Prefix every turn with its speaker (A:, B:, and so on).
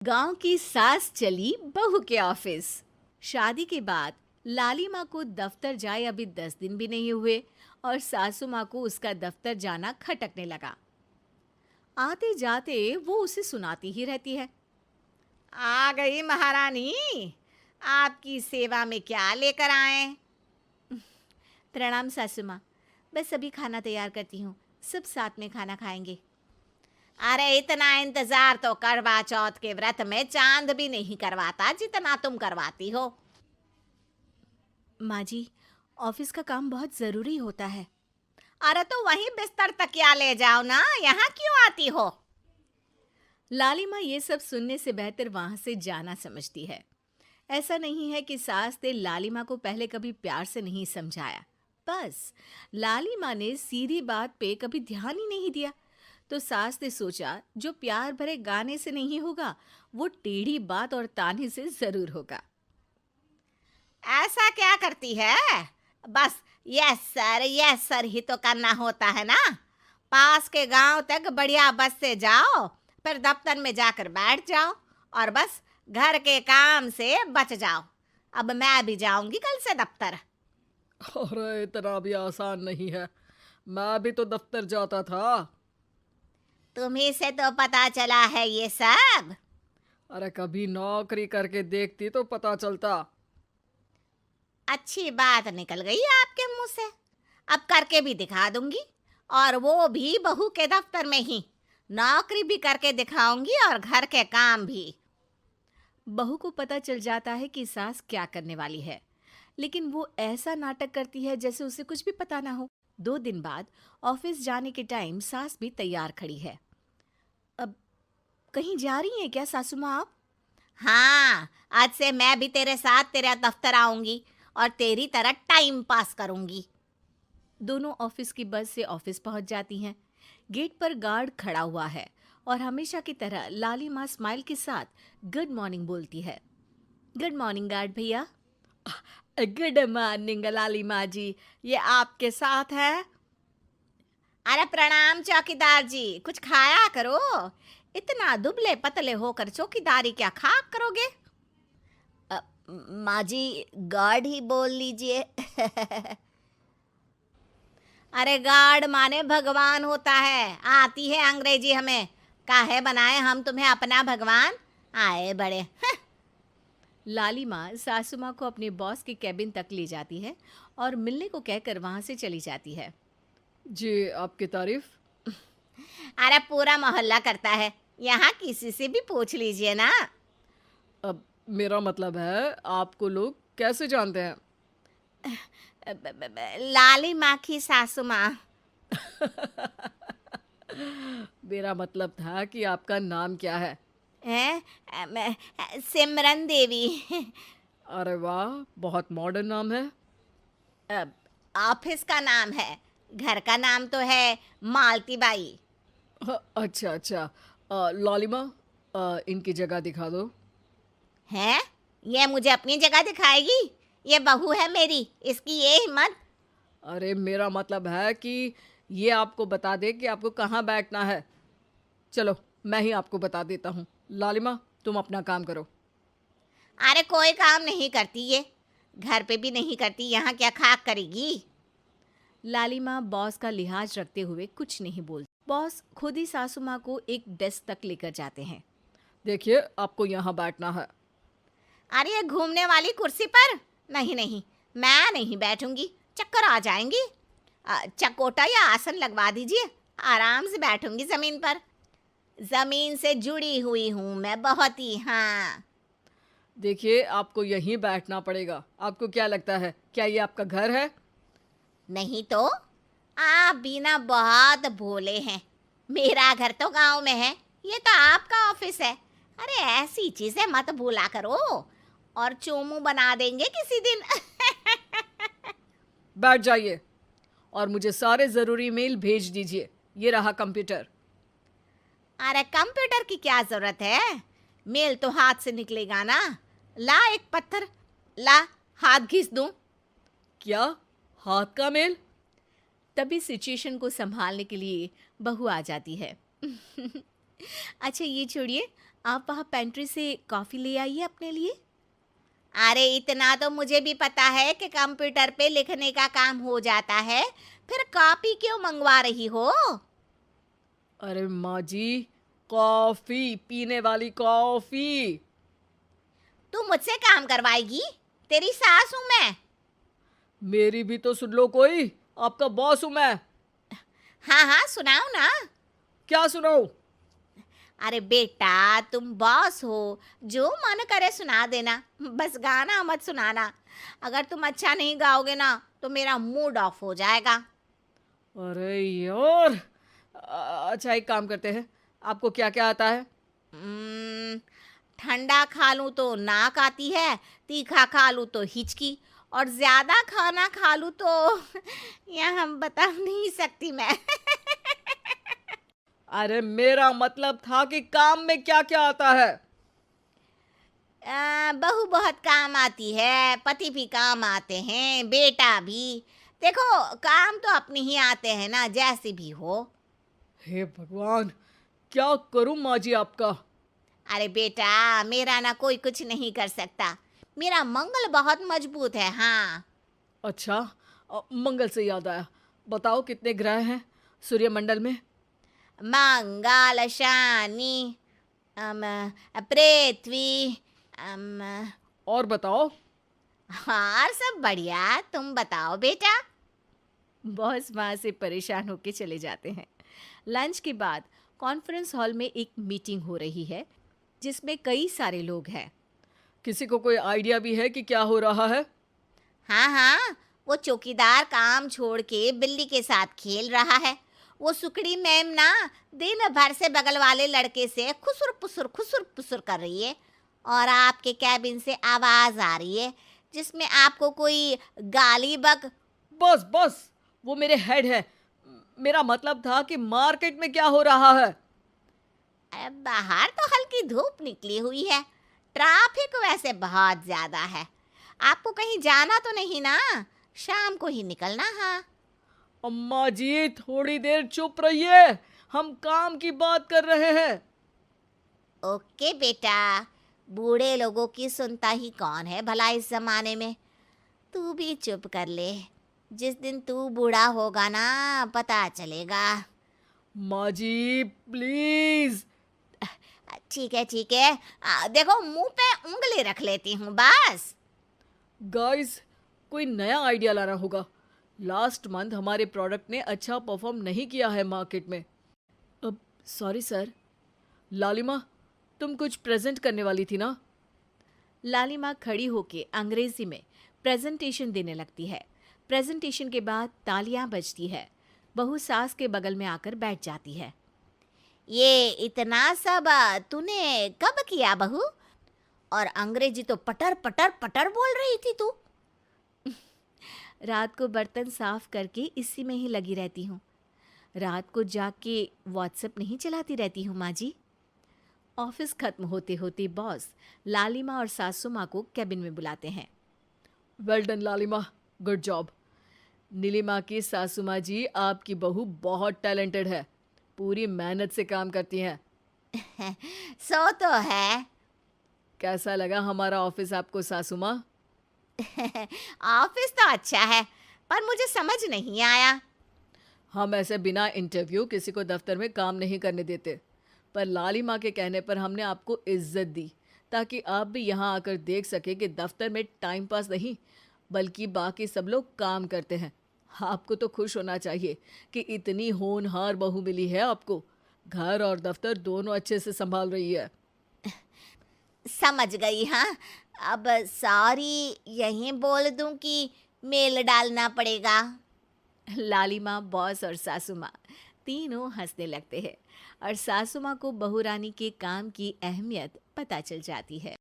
A: गांव की सास चली बहू के ऑफिस। शादी के बाद लाली माँ को दफ्तर जाए अभी 10 दिन भी नहीं हुए और सासू माँ को उसका दफ्तर जाना खटकने लगा। आते जाते वो उसे सुनाती ही रहती है।
B: आ गई महारानी। आपकी सेवा में क्या लेकर आए?
A: प्रणाम सासू माँ, बस अभी खाना तैयार करती हूँ, सब साथ में खाना खाएंगे।
B: अरे इतना इंतजार तो करवा चौथ के व्रत में चांद भी नहीं करवाता जितना तुम करवाती हो।
A: माँ जी, ऑफिस का काम बहुत ज़रूरी होता है।
B: अरे तो वहीं बिस्तर तकिया ले जाओ ना, यहाँ क्यों आती हो?
A: लाली माँ ये सब सुनने से बेहतर वहां से जाना समझती है। ऐसा नहीं है कि सास ने लाली माँ को पहले कभी प्यार से नहीं समझाया, बस लाली माँ ने सीधी बात पे कभी ध्यान ही नहीं दिया। तो सास ने सोचा जो प्यार भरे गाने से नहीं होगा, वो टेढ़ी बात और ताने से जरूर होगा।
B: ऐसा क्या करती है? बस यस सर ही तो करना होता है ना। पास के गांव तक बढ़िया बस से जाओ, फिर दफ्तर में जाकर बैठ जाओ और बस घर के काम से बच जाओ। अब मैं भी जाऊंगी कल से दफ्तर।
C: अरे इतना भी आसान नहीं है। मैं भी तो दफ्तर जाता था।
B: तुम्ही से तो पता चला है ये सब।
C: अरे कभी नौकरी करके देखती तो पता चलता।
B: अच्छी बात निकल गई आपके मुंह से। अब करके भी दिखा दूंगी, और वो भी बहू के दफ्तर में ही। नौकरी भी करके दिखाऊंगी और घर के काम भी।
A: बहू को पता चल जाता है कि सास क्या करने वाली है, लेकिन वो ऐसा नाटक करती है जैसे उसे कुछ भी पता ना हो। 2 दिन बाद ऑफिस जाने के टाइम सास भी तैयार खड़ी है। अब कहीं जा रही हैं क्या सासू माँ आप?
B: हाँ, आज से मैं भी तेरे साथ तेरा दफ्तर आऊंगी और तेरी तरह टाइम पास करूंगी।
A: दोनों ऑफिस की बस से ऑफिस पहुंच जाती हैं। गेट पर गार्ड खड़ा हुआ है और हमेशा की तरह लाली माँ स्माइल के साथ गुड मॉर्निंग बोलती है। गुड मॉर्निंग गार्ड भैया।
B: गुड मॉर्निंग लाली माँ जी, ये आपके साथ है। अरे प्रणाम चौकीदार जी, कुछ खाया करो। इतना दुबले पतले होकर चौकीदारी क्या खा करोगे? माँ जी, गार्ड ही बोल लीजिए। अरे गार्ड माने भगवान होता है, आती है अंग्रेजी हमें। काहे बनाए हम तुम्हें अपना भगवान? आए बड़े।
A: लाली माँ सासू माँ को अपने बॉस के कैबिन तक ले जाती है और मिलने को कहकर वहां से चली जाती है।
C: जी, आपकी तारीफ।
B: अरे पूरा मोहल्ला करता है, यहाँ किसी से भी पूछ लीजिए ना।
C: अब मेरा मतलब है आपको लोग कैसे जानते हैं?
B: लाली माँ की सासू माँ।
C: मेरा मतलब था कि आपका नाम क्या है?
B: है सिमरन देवी।
C: अरे वाह, बहुत मॉडर्न नाम है।
B: अब ऑफिस का नाम है, घर का नाम तो है मालती बाई।
C: अच्छा अच्छा। लालिमा, इनकी जगह दिखा दो।
B: है, ये मुझे अपनी जगह दिखाएगी? ये बहू है मेरी, इसकी ये हिम्मत।
C: अरे मेरा मतलब है कि ये आपको बता दे कि आपको कहाँ बैठना है। चलो मैं ही आपको बता देता हूँ। लालिमा, तुम अपना काम करो।
B: अरे कोई काम नहीं करती ये, घर पे भी नहीं करती, यहाँ क्या खाक करेगी?
A: लाली माँ बॉस का लिहाज रखते हुए कुछ नहीं बोलती। बॉस खुद ही सासू माँ को एक डेस्क तक लेकर जाते हैं।
C: देखिए, आपको यहाँ बैठना है।
B: अरे ये घूमने वाली कुर्सी पर? नहीं नहीं, मैं नहीं बैठूंगी, चक्कर आ जाएंगी। चकोटा या आसन लगवा दीजिए, आराम से बैठूंगी जमीन पर। जमीन से जुड़ी हुई हूँ मैं बहुत ही। हाँ।
C: देखिए, आपको यहीं बैठना पड़ेगा। आपको क्या लगता है, क्या ये आपका घर है?
B: नहीं तो, आप भी ना बहुत भोले हैं। मेरा घर तो गांव में है, ये तो आपका ऑफिस है। अरे ऐसी चीजें मत भूला करो, और चोमू बना देंगे किसी दिन।
C: बैठ जाइए और मुझे सारे ज़रूरी मेल भेज दीजिए। ये रहा कंप्यूटर।
B: अरे कंप्यूटर की क्या जरूरत है, मेल तो हाथ से निकलेगा ना। ला एक पत्थर, ला हाथ घिस दूं।
C: क्या? हाथ का मेल?
A: तभी सिचुएशन को संभालने के लिए बहू आ जाती है। अच्छा ये छोड़िए, आप वहाँ पेंट्री से कॉफ़ी ले आइए अपने लिए।
B: अरे इतना तो मुझे भी पता है कि कंप्यूटर पे लिखने का काम हो जाता है, फिर कॉपी क्यों मंगवा रही हो?
C: अरे माँ जी, कॉफी, पीने वाली कॉफी।
B: तू मुझसे काम करवाएगी? तेरी सास हूं मैं।
C: मेरी भी तो सुन लो कोई, आपका बॉस हूं मैं।
B: हाँ हाँ सुनाओ ना।
C: क्या सुनाऊं?
B: अरे बेटा तुम बॉस हो, जो मन करे सुना देना, बस गाना मत सुनाना। अगर तुम अच्छा नहीं गाओगे ना तो मेरा मूड ऑफ हो जाएगा।
C: अरे यार, अच्छा एक काम करते हैं, आपको क्या क्या आता है?
B: हम्म, ठंडा खा लूं तो नाक आती है, तीखा खा लूं तो हिचकी, और ज्यादा खाना खा लूं तो यह हम बता नहीं सकती मैं।
C: अरे मेरा मतलब था कि काम में क्या क्या आता है।
B: बहू बहुत काम आती है, पति भी काम आते हैं, बेटा भी। देखो काम तो अपने ही आते हैं ना, जैसे भी हो।
C: हे भगवान, क्या करूं माँ जी आपका।
B: अरे बेटा मेरा ना कोई कुछ नहीं कर सकता, मेरा मंगल बहुत मजबूत है। हाँ।
C: अच्छा, मंगल से याद आया, बताओ कितने ग्रह हैं सूर्यमंडल में?
B: मंगल शनि अम, पृथ्वी अम,
C: और बताओ।
B: हाँ सब बढ़िया, तुम बताओ बेटा।
A: बॉस वहाँ से परेशान होके चले जाते हैं। लंच के बाद कॉन्फ्रेंस हॉल में एक मीटिंग हो रही है जिसमें कई सारे लोग हैं।
C: किसी को कोई आइडिया भी है कि क्या हो रहा है?
B: हाँ हाँ, वो चौकीदार काम छोड़ के बिल्ली के साथ खेल रहा है। वो सुकड़ी मैम ना दिन भर से बगल वाले लड़के से खुसुर पुसुर कर रही है, और आपके कैबिन से आवाज आ रही है जिसमें आपको कोई गाली बक।
C: बस बस, वो मेरे हेड है। मेरा मतलब था कि मार्केट में क्या हो रहा है।
B: बाहर तो हल्की धूप निकली हुई है, ट्रैफिक वैसे बहुत ज्यादा है। आपको कहीं जाना तो नहीं ना? शाम को ही निकलना। हाँ।
C: अम्मा जी थोड़ी देर चुप रहिए, हम काम की बात कर रहे हैं।
B: ओके बेटा, बूढ़े लोगों की सुनता ही कौन है भला इस जमाने में। तू भी चुप कर ले, जिस दिन तू बूढ़ा होगा ना पता चलेगा।
C: माँ जी प्लीज।
B: ठीक है ठीक है, देखो मुंह पे उंगली रख लेती हूँ बस।
C: गाइस, कोई नया आइडिया लाना होगा। लास्ट मंथ हमारे प्रोडक्ट ने अच्छा परफॉर्म नहीं किया है मार्केट में। अब सॉरी सर। लालिमा, तुम कुछ प्रेजेंट करने वाली थी ना?
A: लालिमा खड़ी होके अंग्रेजी में प्रेजेंटेशन देने लगती है। प्रेजेंटेशन के बाद तालियां बजती है। बहू सास के बगल में आकर बैठ जाती है।
B: ये इतना सब तूने कब किया बहू? और अंग्रेजी तो पटर पटर पटर बोल रही थी तू।
A: रात को बर्तन साफ करके इसी में ही लगी रहती हूँ। रात को जाग के व्हाट्सएप नहीं चलाती रहती हूँ माँ जी। ऑफिस खत्म होते होते बॉस लालिमा और सासू माँ को कैबिन में बुलाते हैं।
C: वेल डन लालिमा, गुड जॉब। नीलिमा की सासू माँ जी, आपकी बहू बहुत टैलेंटेड है, पूरी मेहनत से काम करती हैं।
B: सो तो है।
C: कैसा लगा हमारा ऑफिस आपको सासू माँ?
B: ऑफिस तो अच्छा है, पर मुझे समझ नहीं आया।
C: हम ऐसे बिना इंटरव्यू किसी को दफ्तर में काम नहीं करने देते, पर लालिमा के कहने पर हमने आपको इज्जत दी ताकि आप भी यहाँ आकर देख सके कि दफ्तर में टाइम पास नहीं बल्कि बाकी सब लोग काम करते हैं। आपको तो खुश होना चाहिए कि इतनी होनहार बहू मिली है आपको। घर और दफ्तर दोनों अच्छे से संभाल रही है।
B: समझ गई। हाँ, अब सॉरी यहीं बोल दूं कि मेल डालना पड़ेगा?
A: लालिमा, बॉस और सासू माँ तीनों हंसने लगते हैं और सासू माँ को बहू रानी के काम की अहमियत पता चल जाती है।